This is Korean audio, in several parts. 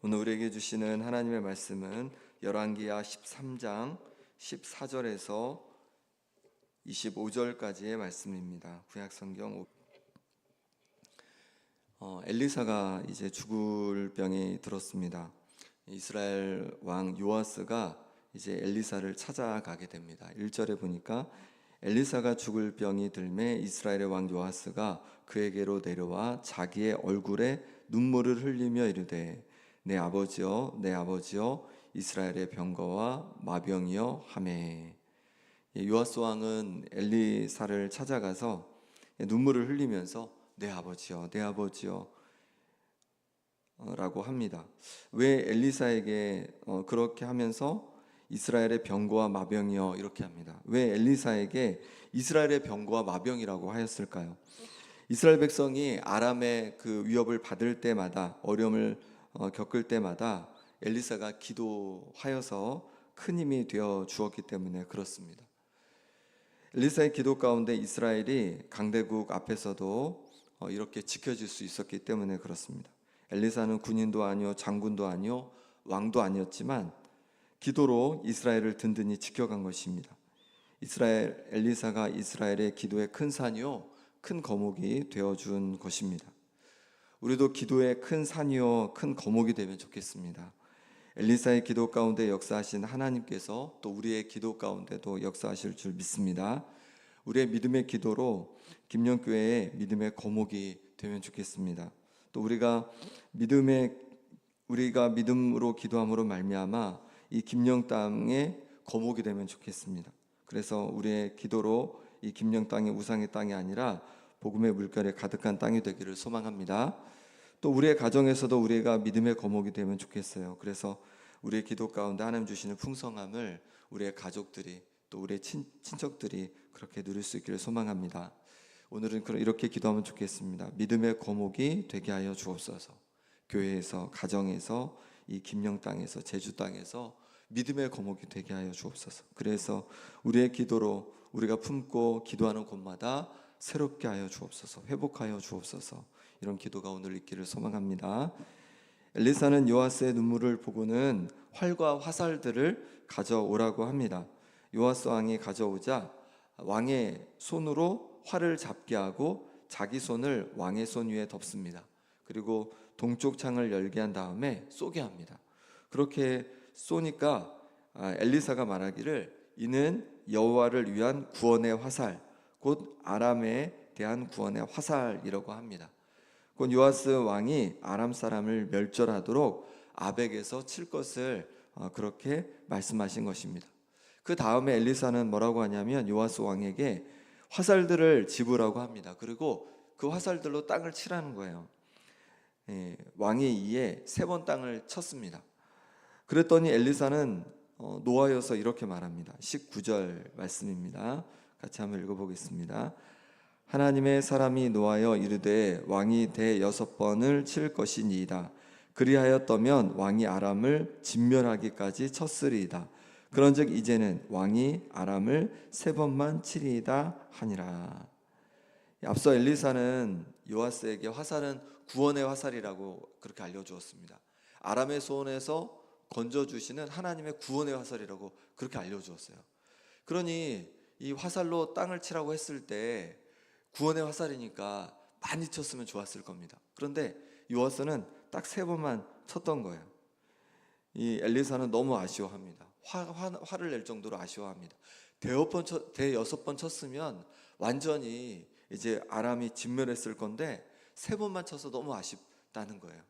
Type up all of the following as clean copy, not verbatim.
오늘 우리에게 주시는 하나님의 말씀은 열왕기하 13장 14절에서 25절까지의 말씀입니다. 구약성경. 엘리사가 이제 죽을 병이 들었습니다. 이스라엘 왕 요아스가 이제 엘리사를 찾아가게 됩니다. 1절에 보니까 엘리사가 죽을 병이 들매 이스라엘의 왕 요아스가 그에게로 내려와 자기의 얼굴에 눈물을 흘리며 이르되 내 아버지여 내 아버지여 이스라엘의 병거와 마병이여 하매. 요아스 왕은 엘리사를 찾아가서 눈물을 흘리면서 내 아버지여 내 아버지여 라고 합니다. 왜 엘리사에게 그렇게 하면서 이스라엘의 병거와 마병이여 이렇게 합니다. 왜 엘리사에게 이스라엘의 병거와 마병이라고 하였을까요? 이스라엘 백성이 아람의 그 위협을 받을 때마다, 어려움을 겪을 때마다 엘리사가 기도하여서 큰 힘이 되어 주었기 때문에 그렇습니다. 엘리사의 기도 가운데 이스라엘이 강대국 앞에서도 이렇게 지켜질 수 있었기 때문에 그렇습니다. 엘리사는 군인도 아니요 장군도 아니요 왕도 아니었지만 기도로 이스라엘을 든든히 지켜간 것입니다. 엘리사가 이스라엘의 기도의 큰 산이요 큰 거목이 되어준 것입니다. 우리도 기도의 큰 산이요 큰 거목이 되면 좋겠습니다. 엘리사의 기도 가운데 역사하신 하나님께서 또 우리의 기도 가운데도 역사하실 줄 믿습니다. 우리의 믿음의 기도로 김영교회의 믿음의 거목이 되면 좋겠습니다. 또 우리가 믿음으로 기도함으로 말미암아 이 김영 땅의 거목이 되면 좋겠습니다. 그래서 우리의 기도로 이 김영 땅이 우상의 땅이 아니라 복음의 물결에 가득한 땅이 되기를 소망합니다. 또 우리의 가정에서도 우리가 믿음의 거목이 되면 좋겠어요. 그래서 우리의 기도 가운데 하나님 주시는 풍성함을 우리의 가족들이 또 우리의 친척들이 그렇게 누릴 수 있기를 소망합니다. 오늘은 이렇게 기도하면 좋겠습니다. 믿음의 거목이 되게 하여 주옵소서. 교회에서, 가정에서, 이 김영 땅에서, 제주 땅에서 믿음의 거목이 되게 하여 주옵소서. 그래서 우리의 기도로 우리가 품고 기도하는 곳마다 새롭게 하여 주옵소서. 회복하여 주옵소서. 이런 기도가 오늘 있기를 소망합니다. 엘리사는 요아스의 눈물을 보고는 활과 화살들을 가져오라고 합니다. 요아스 왕이 가져오자 왕의 손으로 활을 잡게 하고 자기 손을 왕의 손 위에 덮습니다. 그리고 동쪽 창을 열게 한 다음에 쏘게 합니다. 그렇게 쏘니까 엘리사가 말하기를 이는 여호와를 위한 구원의 화살, 곧 아람에 대한 구원의 화살이라고 합니다. 곧 요아스 왕이 아람 사람을 멸절하도록 아벡에서 칠 것을 그렇게 말씀하신 것입니다. 그 다음에 엘리사는 뭐라고 하냐면 요아스 왕에게 화살들을 집으라고 합니다. 그리고 그 화살들로 땅을 치라는 거예요. 왕이 이에 3번 땅을 쳤습니다. 그랬더니 엘리사는 노하여서 이렇게 말합니다. 19절 말씀입니다. 같이 한번 읽어보겠습니다. 하나님의 사람이 노하여 이르되 왕이 대 6번을 칠 것이니이다. 그리하였더면 왕이 아람을 진멸하기까지 쳤으리이다. 그런즉 이제는 왕이 아람을 3번만 치리이다 하니라. 앞서 엘리사는 요아스에게 화살은 구원의 화살이라고 그렇게 알려주었습니다. 아람의 손에서 건져주시는 하나님의 구원의 화살이라고 그렇게 알려주었어요. 그러니 이 화살로 땅을 치라고 했을 때 구원의 화살이니까 많이 쳤으면 좋았을 겁니다. 그런데 요아스는 딱 3번만 쳤던 거예요. 이 엘리사는 너무 아쉬워합니다. 화를 낼 정도로 아쉬워합니다. 대여섯 번 쳤으면 완전히 이제 아람이 진멸했을 건데 3번만 쳐서 너무 아쉽다는 거예요.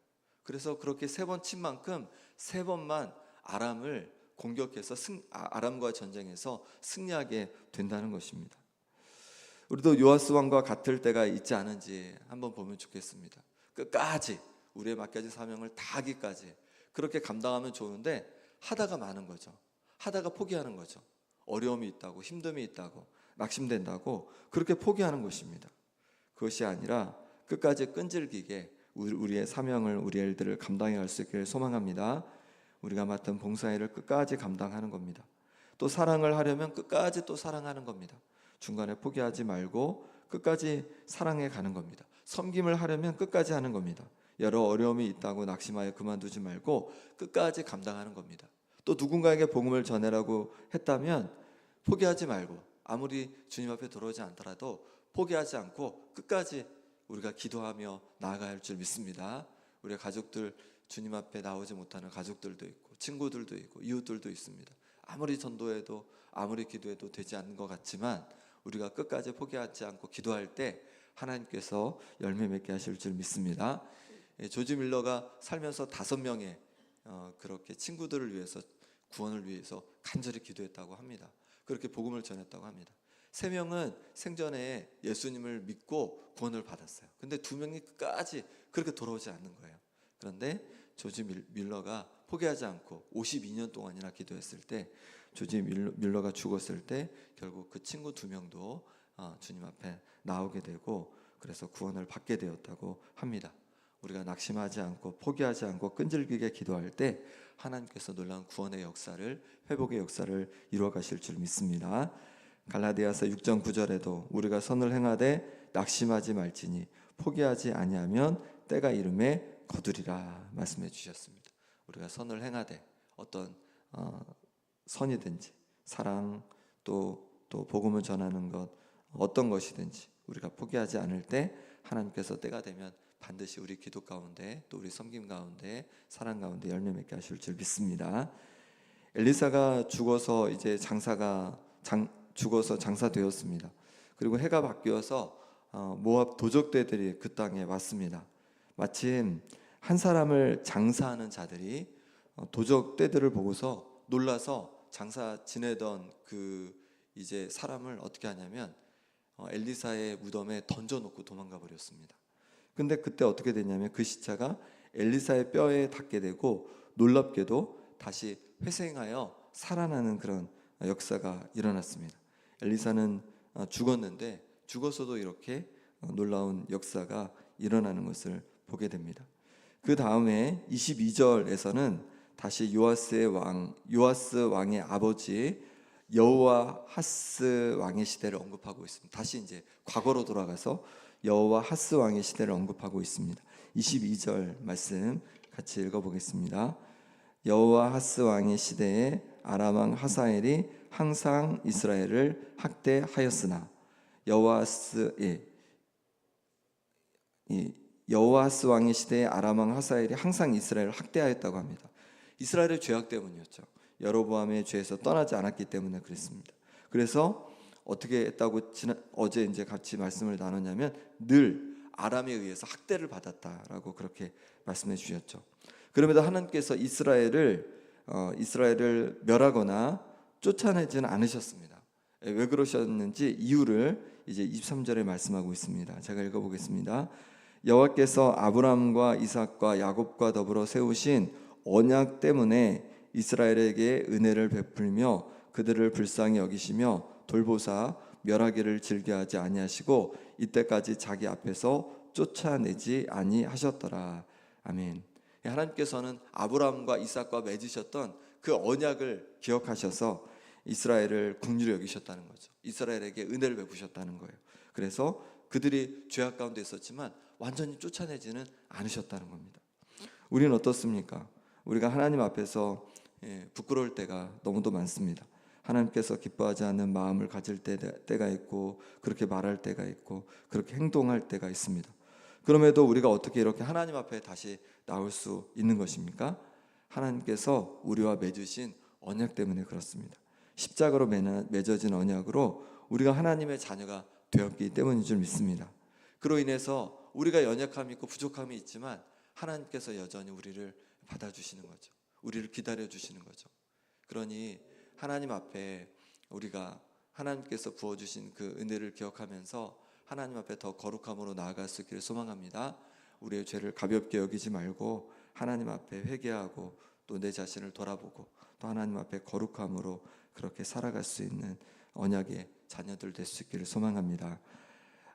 그래서 그렇게 3번 친 만큼 3번만 아람을 공격해서 아람과 전쟁에서 승리하게 된다는 것입니다. 우리도 요아스 왕과 같을 때가 있지 않은지 한번 보면 좋겠습니다. 끝까지 우리의 맡겨진 사명을 다 하기까지 그렇게 감당하면 좋은데 하다가 마는 거죠. 하다가 포기하는 거죠. 어려움이 있다고, 힘듦이 있다고, 낙심된다고 그렇게 포기하는 것입니다. 그것이 아니라 끝까지 끈질기게 우리의 사명을, 우리의 일들을 감당해 갈 수 있기를 소망합니다. 우리가 맡은 봉사일을 끝까지 감당하는 겁니다. 또 사랑을 하려면 끝까지 또 사랑하는 겁니다. 중간에 포기하지 말고 끝까지 사랑해 가는 겁니다. 섬김을 하려면 끝까지 하는 겁니다. 여러 어려움이 있다고 낙심하여 그만두지 말고 끝까지 감당하는 겁니다. 또 누군가에게 복음을 전해라고 했다면 포기하지 말고, 아무리 주님 앞에 돌아오지 않더라도 포기하지 않고 끝까지 우리가 기도하며 나아가야 할 줄 믿습니다. 우리 가족들, 주님 앞에 나오지 못하는 가족들도 있고 친구들도 있고 이웃들도 있습니다. 아무리 전도해도 아무리 기도해도 되지 않는 것 같지만 우리가 끝까지 포기하지 않고 기도할 때 하나님께서 열매 맺게 하실 줄 믿습니다. 조지 밀러가 살면서 5명의 그렇게 친구들을 위해서, 구원을 위해서 간절히 기도했다고 합니다. 그렇게 복음을 전했다고 합니다. 3명은 생전에 예수님을 믿고 구원을 받았어요. 근데 2명이 끝까지 그렇게 돌아오지 않는 거예요. 그런데 조지 밀러가 포기하지 않고 52년 동안이나 기도했을 때, 조지 밀러가 죽었을 때 결국 그 친구 2명도 주님 앞에 나오게 되고 그래서 구원을 받게 되었다고 합니다. 우리가 낙심하지 않고 포기하지 않고 끈질기게 기도할 때 하나님께서 놀라운 구원의 역사를, 회복의 역사를 이루어 가실 줄 믿습니다. 갈라디아서 6장 9절에도 우리가 선을 행하되 낙심하지 말지니 포기하지 아니하면 때가 이름에 거두리라 말씀해 주셨습니다. 우리가 선을 행하되, 어떤 선이든지 사랑, 또 복음을 전하는 것, 어떤 것이든지 우리가 포기하지 않을 때 하나님께서 때가 되면 반드시 우리 기도 가운데, 또 우리 섬김 가운데, 사랑 가운데 열매 맺게 하실 줄 믿습니다. 엘리사가 죽어서 이제 죽어서 장사되었습니다. 그리고 해가 바뀌어서 모압 도적대들이 그 땅에 왔습니다. 마침 한 사람을 장사하는 자들이 도적대들을 보고서 놀라서 장사 지내던 그 이제 사람을 어떻게 하냐면 엘리사의 무덤에 던져놓고 도망가 버렸습니다. 근데 그때 어떻게 되냐면 그 시체가 엘리사의 뼈에 닿게 되고 놀랍게도 다시 회생하여 살아나는 그런 역사가 일어났습니다. 엘리사는 죽었는데 죽어서도 이렇게 놀라운 역사가 일어나는 것을 보게 됩니다. 그 다음에 22절에서는 다시 요아스 왕의 아버지 여호와하스 왕의 시대를 언급하고 있습니다. 다시 이제 과거로 돌아가서 여호와하스 왕의 시대를 언급하고 있습니다. 22절 말씀 같이 읽어보겠습니다. 여호와하스 왕의 시대에 아람 왕 하사엘이 항상 이스라엘을 학대하였으나 여호와하스 왕의 시대에 아람 왕 하사엘이 항상 이스라엘을 학대하였다고 합니다. 이스라엘의 죄악 때문이었죠. 여로보암의 죄에서 떠나지 않았기 때문에 그랬습니다. 그래서 어떻게 했다고 어제 이제 같이 말씀을 나눴냐면 늘 아람에 의해서 학대를 받았다라고 그렇게 말씀해 주셨죠. 그럼에도 하나님께서 이스라엘을 멸하거나 쫓아내지는 않으셨습니다. 왜 그러셨는지 이유를 이제 23절에 말씀하고 있습니다. 제가 읽어보겠습니다. 여호와께서 아브라함과 이삭과 야곱과 더불어 세우신 언약 때문에 이스라엘에게 은혜를 베풀며 그들을 불쌍히 여기시며 돌보사 멸하기를 즐겨하지 아니하시고 이때까지 자기 앞에서 쫓아내지 아니하셨더라. 아멘. 하나님께서는 아브라함과 이삭과 맺으셨던 그 언약을 기억하셔서 이스라엘을 긍휼히 여기셨다는 거죠. 이스라엘에게 은혜를 베푸셨다는 거예요. 그래서 그들이 죄악 가운데 있었지만 완전히 쫓아내지는 않으셨다는 겁니다. 우리는 어떻습니까? 우리가 하나님 앞에서 부끄러울 때가 너무도 많습니다. 하나님께서 기뻐하지 않는 마음을 가질 때가 있고 그렇게 말할 때가 있고 그렇게 행동할 때가 있습니다. 그럼에도 우리가 어떻게 이렇게 하나님 앞에 다시 나올 수 있는 것입니까? 하나님께서 우리와 맺으신 언약 때문에 그렇습니다. 십자가로 맺어진 언약으로 우리가 하나님의 자녀가 되었기 때문인 줄 믿습니다. 그로 인해서 우리가 연약함이 있고 부족함이 있지만 하나님께서 여전히 우리를 받아주시는 거죠. 우리를 기다려주시는 거죠. 그러니 하나님 앞에 우리가 하나님께서 부어주신 그 은혜를 기억하면서 하나님 앞에 더 거룩함으로 나아갈 수 있기를 소망합니다. 우리의 죄를 가볍게 여기지 말고 하나님 앞에 회개하고 또 내 자신을 돌아보고 또 하나님 앞에 거룩함으로 그렇게 살아갈 수 있는 언약의 자녀들 될 수 있기를 소망합니다.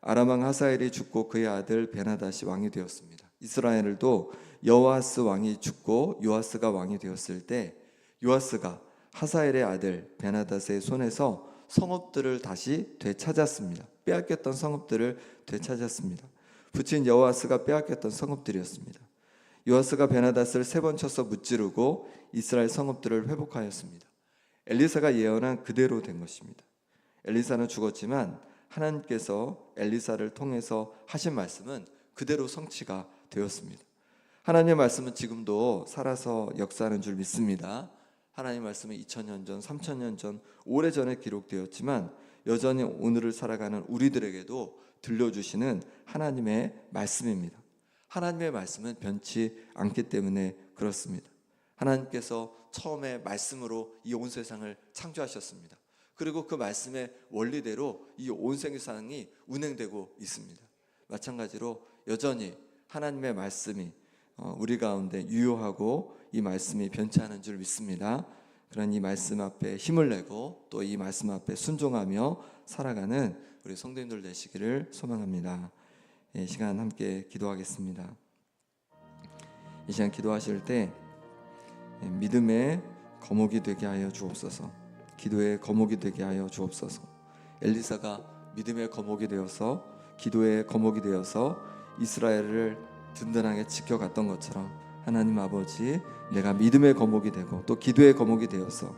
아람 왕 하사엘이 죽고 그의 아들 베나닷이 왕이 되었습니다. 이스라엘도 여호아스 왕이 죽고 요아스가 왕이 되었을 때 요아스가 하사엘의 아들 베나닷의 손에서 성읍들을 다시 되찾았습니다. 빼앗겼던 성읍들을 되찾았습니다. 부친 여호아스가 빼앗겼던 성읍들이었습니다. 요아스가 베나닷을 3번 쳐서 무찌르고 이스라엘 성읍들을 회복하였습니다. 엘리사가 예언한 그대로 된 것입니다. 엘리사는 죽었지만 하나님께서 엘리사를 통해서 하신 말씀은 그대로 성취가 되었습니다. 하나님의 말씀은 지금도 살아서 역사하는 줄 믿습니다. 하나님의 말씀은 2000년 전, 3000년 전, 오래전에 기록되었지만 여전히 오늘을 살아가는 우리들에게도 들려주시는 하나님의 말씀입니다. 하나님의 말씀은 변치 않기 때문에 그렇습니다. 하나님께서 처음에 말씀으로 이 온 세상을 창조하셨습니다. 그리고 그 말씀의 원리대로 이 온 세상이 운행되고 있습니다. 마찬가지로 여전히 하나님의 말씀이 우리 가운데 유효하고 이 말씀이 변치 않은 줄 믿습니다. 그런 이 말씀 앞에 힘을 내고 또 이 말씀 앞에 순종하며 살아가는 우리 성도님들 되시기를 소망합니다. 이 시간 함께 기도하겠습니다. 이 시간 기도하실 때 믿음의 거목이 되게 하여 주옵소서. 기도의 거목이 되게 하여 주옵소서. 엘리사가 믿음의 거목이 되어서 기도의 거목이 되어서 이스라엘을 든든하게 지켜갔던 것처럼 하나님 아버지, 내가 믿음의 거목이 되고 또 기도의 거목이 되어서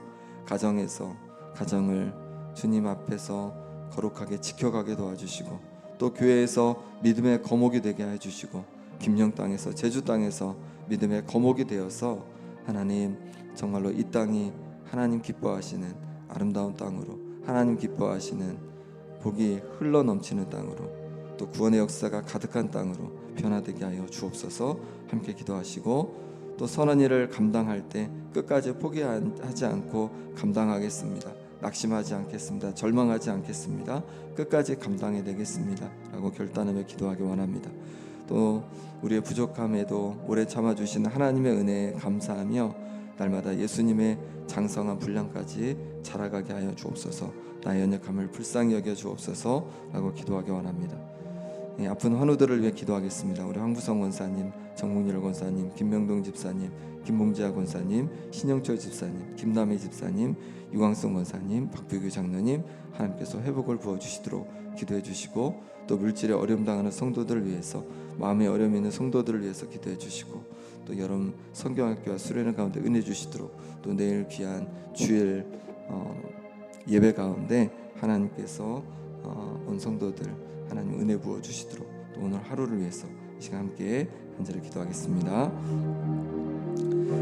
가정을 주님 앞에서 거룩하게 지켜가게 도와주시고 또 교회에서 믿음의 거목이 되게 해주시고 김영 땅에서 제주 땅에서 믿음의 거목이 되어서 하나님 정말로 이 땅이 하나님 기뻐하시는 아름다운 땅으로, 하나님 기뻐하시는 복이 흘러 넘치는 땅으로, 또 구원의 역사가 가득한 땅으로 변화되게 하여 주옵소서. 함께 기도하시고 또 선한 일을 감당할 때 끝까지 포기하지 않고 감당하겠습니다. 낙심하지 않겠습니다. 절망하지 않겠습니다. 끝까지 감당해 내겠습니다 라고 결단하며 기도하기 원합니다. 또 우리의 부족함에도 오래 참아주신 하나님의 은혜에 감사하며 날마다 예수님의 장성한 분량까지 자라가게 하여 주옵소서. 나의 연약함을 불쌍히 여겨 주옵소서 라고 기도하기 원합니다. 아픈 환우들을 위해 기도하겠습니다. 우리 황부성 권사님, 정문일 권사님, 김명동 집사님, 김봉지아 권사님, 신영철 집사님, 김남희 집사님, 유광성 권사님, 박규규 장로님, 하나님께서 회복을 부어주시도록 기도해 주시고 또 물질에 어려움 당하는 성도들을 위해서, 마음에 어려움이 있는 성도들을 위해서 기도해 주시고 또 여름 성경학교와 수련회 가운데 은혜 주시도록 또 내일 귀한 주일 예배 가운데 하나님께서 온 성도들 하나님 은혜 부어 주시도록 또 오늘 하루를 위해서 이 시간 함께 간절히 기도하겠습니다.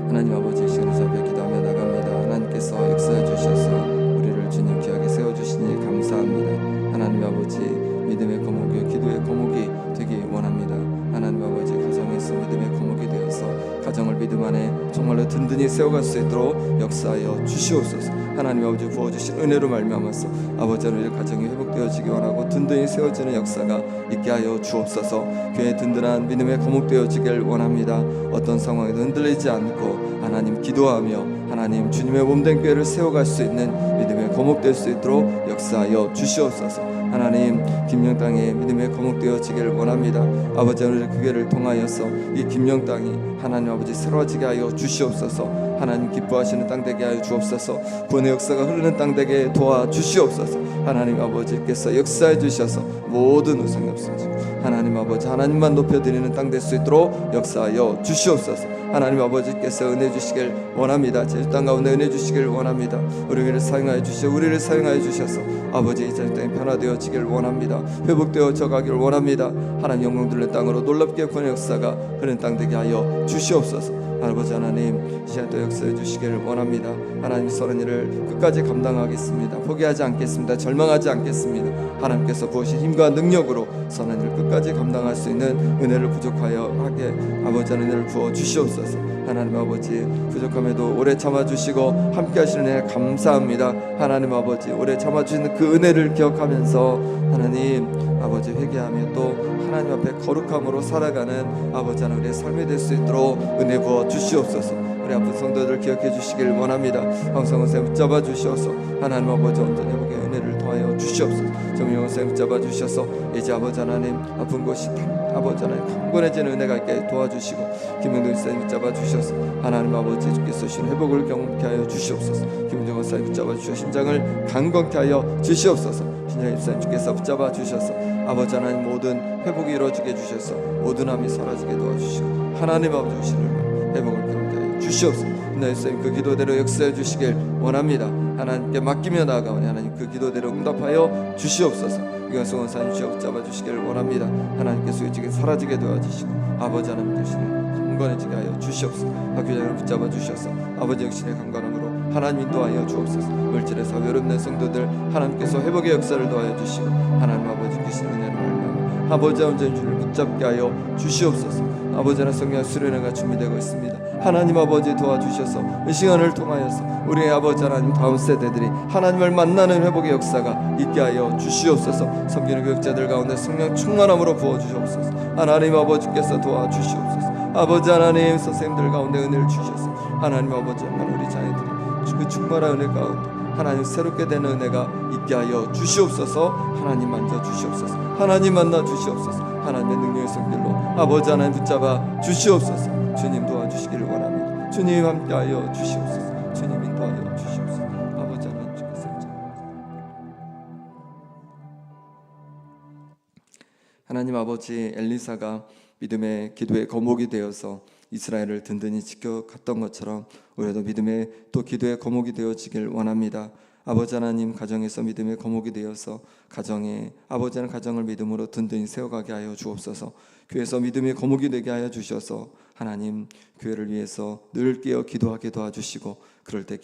하나님 아버지, 이 시간을 잡아 기도하며 나갑니다. 하나님께서 역사해 주셔서 우리를 주님 귀하게 세워주시니 감사합니다. 하나님 아버지, 믿음의 거목이 기도의 거목이 되기 원합니다. 하나님 아버지, 가정에서 믿음의 거목이 되어서 가정을 믿음 안에 정말로 든든히 세워갈 수 있도록 역사하여 주시옵소서. 하나님 아버지 부어주신 은혜로 말미암아서 아버지 우리 가정이 회복되어지기 원하고 든든히 세워지는 역사가 있게 하여 주옵소서. 교회 든든한 믿음의 거목 되어지길 원합니다. 어떤 상황에도 흔들리지 않고 하나님 기도하며 하나님 주님의 몸된 교회를 세워갈 수 있는 믿음의 거목 될 수 있도록 역사하여 주시옵소서. 하나님 김영 땅에 믿음의 거목 되어지기를 원합니다. 아버지 오늘 그 교회를 통하여서 이 김영 땅이 하나님 아버지 새로워지게 하여 주시옵소서. 하나님 기뻐하시는 땅 되게 하여 주옵소서. 구원의 역사가 흐르는 땅 되게 도와주시옵소서. 하나님 아버지께서 역사해 주셔서 모든 우상이 없어지고 하나님 아버지 하나님만 높여드리는 땅 될 수 있도록 역사하여 주시옵소서. 하나님 아버지께서 은혜 주시길 원합니다. 제주 땅 가운데 은혜 주시길 원합니다. 우리를 사용하여 주시고 우리를 사용하여 주셔서 아버지 이 제주 땅이 변화되어지길 원합니다. 회복되어져 가기를 원합니다. 하나님 영광 들린 땅으로 놀랍게 구원의 역사가 흐르는 땅 되게 하여 주시옵소서. 아버지 하나님 이 시간 또 역사해 주시기를 원합니다. 하나님 선한 일을 끝까지 감당하겠습니다. 포기하지 않겠습니다. 절망하지 않겠습니다. 하나님께서 부으신 힘과 능력으로 선한 일을 끝까지 감당할 수 있는 은혜를 부족하여 하게 아버지 은혜를 부어 주시옵소서. 하나님 아버지 부족함에도 오래 참아주시고 함께 하시는 은혜 감사합니다. 하나님 아버지 오래 참아주시는 그 은혜를 기억하면서 하나님 아버지 회개하며 또 하나님 앞에 거룩함으로 살아가는 아버지 하나님 우리의 삶이 될 수 있도록 은혜 부어 주시옵소서. 우리 아픈 성도들 기억해 주시길 원합니다. 항상 은혜 붙잡아 주셔서 하나님 아버지 온전히 회복의 은혜를 더하여 주시옵소서. 정령 은혜 붙잡아 주셔서 이제 아버지 하나님 아픈 곳이 아버지 하나님 강건해지는 은혜가 있게 도와주시고 김영동 목사님 붙잡아 주셔서 하나님 아버지 주께서 주신 회복을 경험케 하여 주시옵소서. 김영동 목사님 붙잡아 주셔서 심장을 강건케 하여 주시옵소서. 신장 목사님 주께서 붙잡아 주셔서 아버지 하나님 모든 회복이 이루어지게 해주셔서 모든 암이 사라지게 도와주시고 하나님 아버지 주시는 회복을 경험케 하여 주시옵소서. 네, 선생님 그 기도대로 역사해 주시길 원합니다. 하나님께 맡기며 나아가오니 하나님 그 기도대로 응답하여 주시옵소서. 이것을 원사님 주여 붙잡아 주시기를 원합니다. 하나님께서 일찍이 사라지게 도와주시고 아버지 하나님 되시는 강건해지게 하여 주시옵소서. 학교장을 붙잡아 주셔서 아버지 역신의 강건함으로 하나님 인도하여 주옵소서. 물질에서 외롭는 성도들 하나님께서 회복의 역사를 도와여 주시고 하나님 아버지 주시는 은혜를 말미암아 아버지 온전히 주를 붙잡게 하여 주시옵소서. 아버지는 성령 수련회가 준비되고 있습니다. 하나님 아버지 도와주셔서 이 시간을 통하여서 우리의 아버지 하나님 다음 세대들이 하나님을 만나는 회복의 역사가 있게 하여 주시옵소서. 섬기는 교육자들 가운데 성령 충만함으로 부어주시옵소서. 하나님 아버지께서 도와주시옵소서. 아버지 하나님 선생님들 가운데 은혜를 주셔서 하나님 아버지 정말 우리 자녀들이 그 충만한 은혜 가운데 하나님 새롭게 되는 은혜가 있게 하여 주시옵소서. 하나님 만져 주시옵소서. 하나님 만나 주시옵소서. 하나님의 능력의 손길로 아버지 하나님 붙잡아 주시옵소서. 주님 도와주시기를 원합니다. 주님 함께하여 주시옵소서. 주님 인도하여 주시옵소서. 아버지 하나님 주께서 하나님 아버지 엘리사가 믿음의 기도의 거목이 되어서 이스라엘을 든든히 지켜갔던 것처럼 우리도 믿음의 또 기도의 거목이 되어지길 원합니다. 아버지 하나님 가정에서 믿음의 거목이 되어서 가정에 아버지 하나님 가정을 믿음으로 든든히 세워가게 하여 주옵소서. 교회에서 믿음의 거목이 되게 하여 주셔서 하나님 교회를 위해서 늘 깨어 기도하게 도와주시고 그럴 때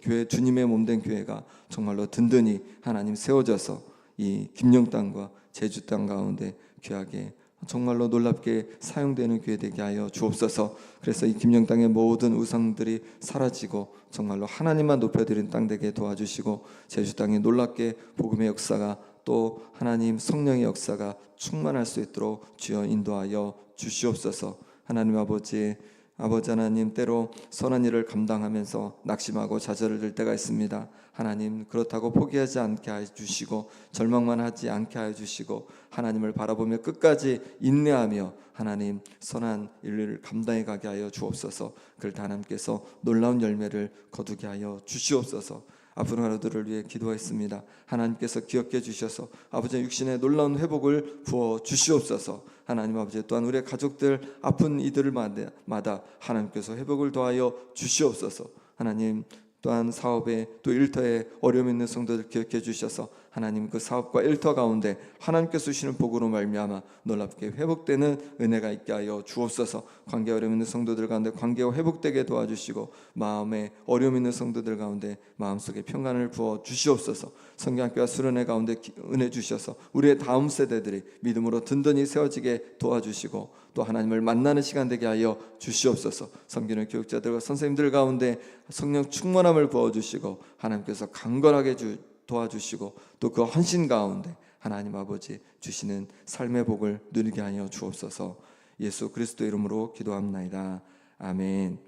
교회 주님의 몸된 교회가 정말로 든든히 하나님 세워져서 이 김영 땅과 제주 땅 가운데 귀하게 정말로 놀랍게 사용되는 교회 되게 하여 주옵소서. 그래서 이 김영 땅의 모든 우상들이 사라지고 정말로 하나님만 높여드리는 땅 되게 도와주시고 제주 땅에 놀랍게 복음의 역사가 또 하나님 성령의 역사가 충만할 수 있도록 주여 인도하여 주시옵소서. 하나님 아버지 하나님 때로 선한 일을 감당하면서 낙심하고 좌절을 때가 있습니다. 하나님 그렇다고 포기하지 않게 하여 주시고 절망만 하지 않게 하여 주시고 하나님을 바라보며 끝까지 인내하며 하나님 선한 일을 감당해 가게 하여 주옵소서. 그럴 때 하나님께서 놀라운 열매를 거두게 하여 주시옵소서. 앞으로 하루들을 위해 기도했습니다. 하나님께서 기억해 주셔서 아버지의 육신의 놀라운 회복을 부어 주시옵소서. 하나님 아버지 또한 우리의 가족들 아픈 이들마다 하나님께서 회복을 더하여 주시옵소서. 하나님 또한 사업에 또 일터에 어려움 있는 성도들 기억해 주셔서 하나님 그 사업과 일터 가운데 하나님께서 주시는 복으로 말미암아 놀랍게 회복되는 은혜가 있게 하여 주옵소서. 관계 어려움 있는 성도들 가운데 관계가 회복되게 도와주시고 마음에 어려움 있는 성도들 가운데 마음속에 평안을 부어 주시옵소서. 성경학교와 수련회 가운데 은혜 주셔서 우리의 다음 세대들이 믿음으로 든든히 세워지게 도와주시고 또 하나님을 만나는 시간 되게 하여 주시옵소서. 섬기는 교육자들과 선생님들 가운데 성령 충만함을 부어주시고 하나님께서 강건하게 도와주시고 또 그 헌신 가운데 하나님 아버지 주시는 삶의 복을 누리게 하여 주옵소서. 예수 그리스도 이름으로 기도합나이다. 아멘.